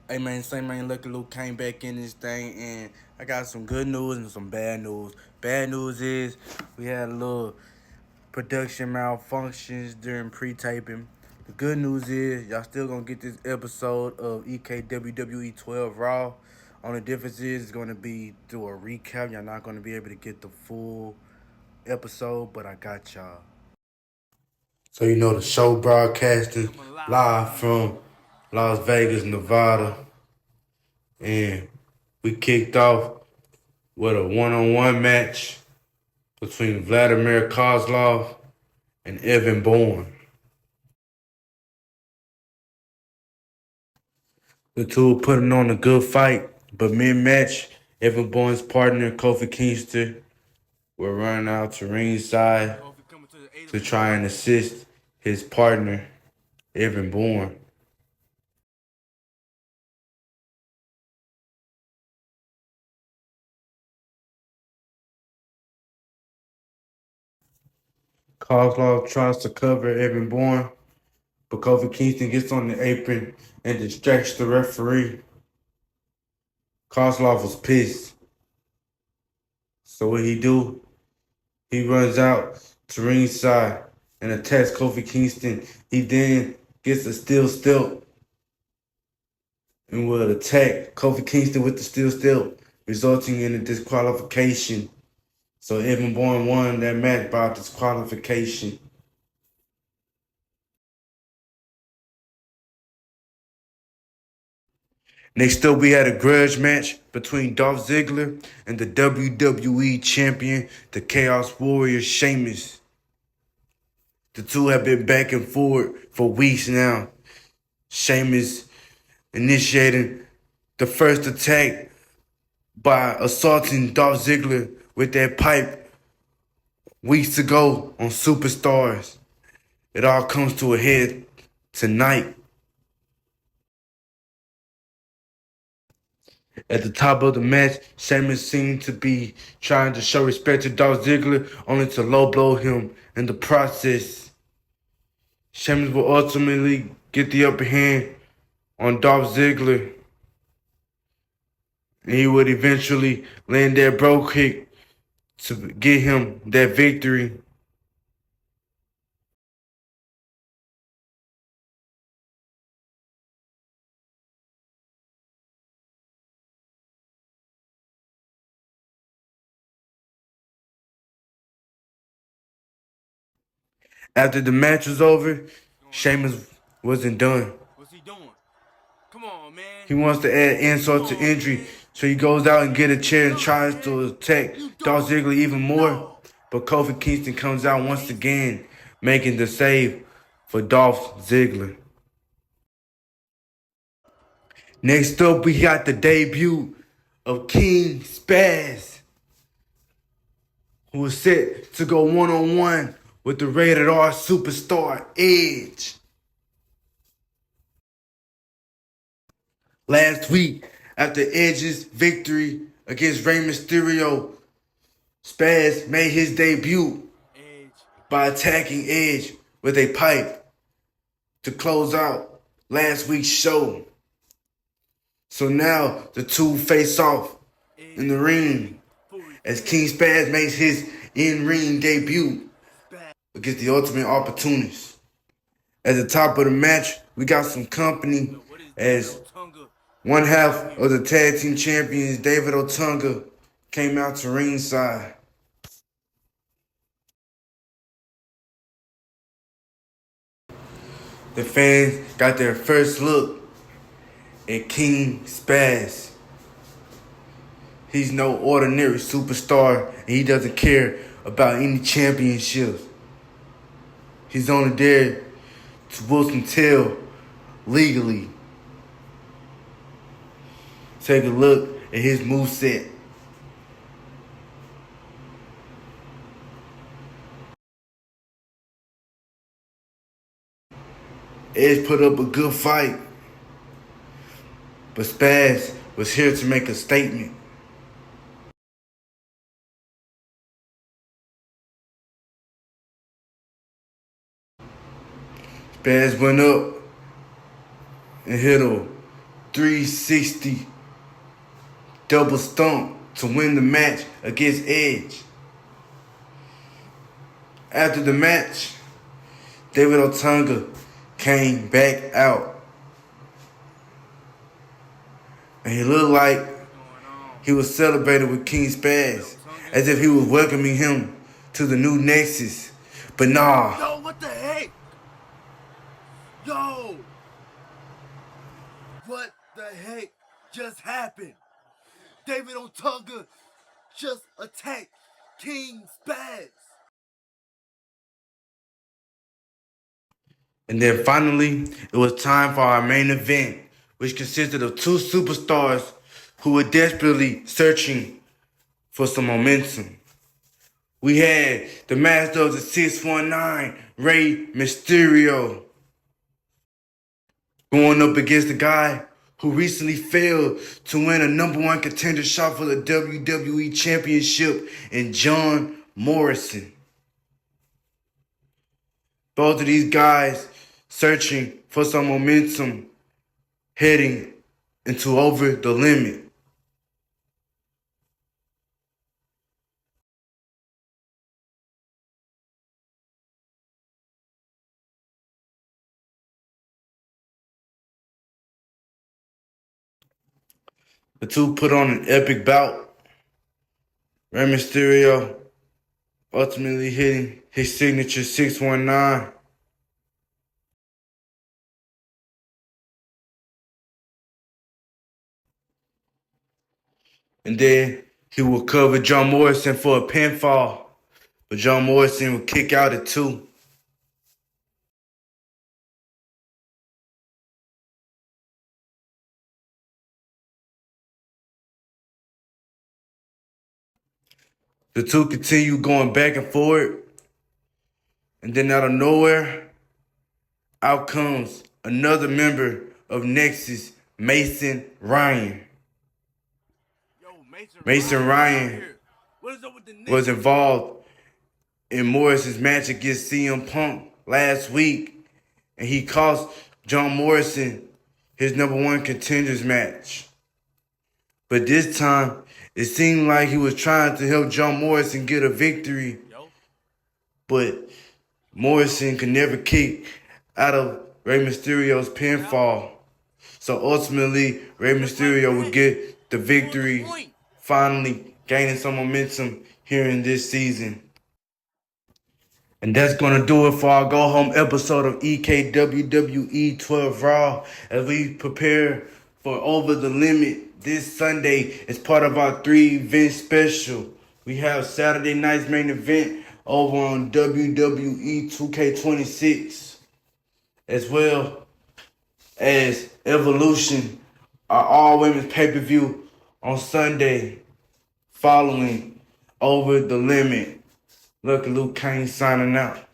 Hey man, same man, Lucky Luke came back in this thing, and I got some good news and some bad news. Bad news is we had a little production malfunctions during pre-taping. The good news is y'all still gonna get this episode of EKWWE’12 Raw. Only difference is it's gonna be through a recap. Y'all not gonna be able to get the full episode, but I got y'all. So you know the show broadcasting live from Las Vegas, Nevada. And we kicked off with a one-on-one match between Vladimir Kozlov and Evan Bourne. The two were putting on a good fight, but mid-match, Evan Bourne's partner, Kofi Kingston, were running out to ringside to try and assist his partner, Evan Bourne. Kozlov tries to cover Evan Bourne, but Kofi Kingston gets on the apron and distracts the referee. Kozlov was pissed. So what he do? He runs out to ringside and attacks Kofi Kingston. He then gets a steel step and will attack Kofi Kingston with the steel step, resulting in a disqualification. So Evan Bourne won that match by disqualification. Next up, we had a grudge match between Dolph Ziggler and the WWE champion, the Chaos Warrior Sheamus. The two have been back and forth for weeks now. Sheamus initiating the first attack by assaulting Dolph Ziggler with that pipe weeks ago on Superstars. It all comes to a head tonight. At the top of the match, Sheamus seemed to be trying to show respect to Dolph Ziggler, only to low blow him in the process. Sheamus will ultimately get the upper hand on Dolph Ziggler, and he would eventually land that bro kick to get him that victory. After the match was over, Sheamus wasn't done. What's he doing? Come on, man. He wants to add insult to injury, so he goes out and get a chair and tries to attack Dolph Ziggler even more. But Kofi Kingston comes out once again, making the save for Dolph Ziggler. Next up, we got the debut of King Spaz, who is set to go one-on-one with the rated R superstar Edge. Last week, after Edge's victory against Rey Mysterio, Spaz made his debut by attacking Edge with a pipe to close out last week's show. So now the two face off in the ring as King Spaz makes his in-ring debut against the Ultimate Opportunist. At the top of the match, we got some company as one half of the tag team champions, David Otunga, came out to ringside. The fans got their first look at King Spaz. He's no ordinary superstar, and he doesn't care about any championships. He's only there to whoop some tail legally. Take a look at his moveset. Edge put up a good fight, but Spaz was here to make a statement. Spaz went up and hit a 360 double stomp to win the match against Edge. After the match, David Otunga came back out. And he looked like he was celebrating with King Spaz, as if he was welcoming him to the new Nexus. But nah. Yo, what the heck? Yo! What the heck just happened? David Otunga just attacked King Spaz. And then finally, it was time for our main event, which consisted of two superstars who were desperately searching for some momentum. We had the master of the 619, Rey Mysterio, going up against the guy who recently failed to win a #1 contender shot for the WWE Championship in John Morrison. Both of these guys searching for some momentum heading into Over the Limit. The two put on an epic bout. Rey Mysterio ultimately hitting his signature 619. And then he will cover John Morrison for a pinfall. But John Morrison will kick out at 2. The two continue going back and forth. And then out of nowhere, out comes another member of Nexus, Mason Ryan. Yo, Mason Ryan what is up with the Knicks? was involved in Morrison's match against CM Punk last week, and he cost John Morrison his #1 contenders match. But this time, it seemed like he was trying to help John Morrison get a victory, but Morrison could never kick out of Rey Mysterio's pinfall. So ultimately, Rey Mysterio would get the victory, finally gaining some momentum here in this season. And that's going to do it for our go-home episode of EKWWE 12 Raw as we prepare for Over the Limit this Sunday as part of our 3-event special. We have Saturday night's main event over on WWE 2K26, as well as Evolution, our all-women's pay-per-view on Sunday following Over the Limit. Lucky Luke Kane signing out.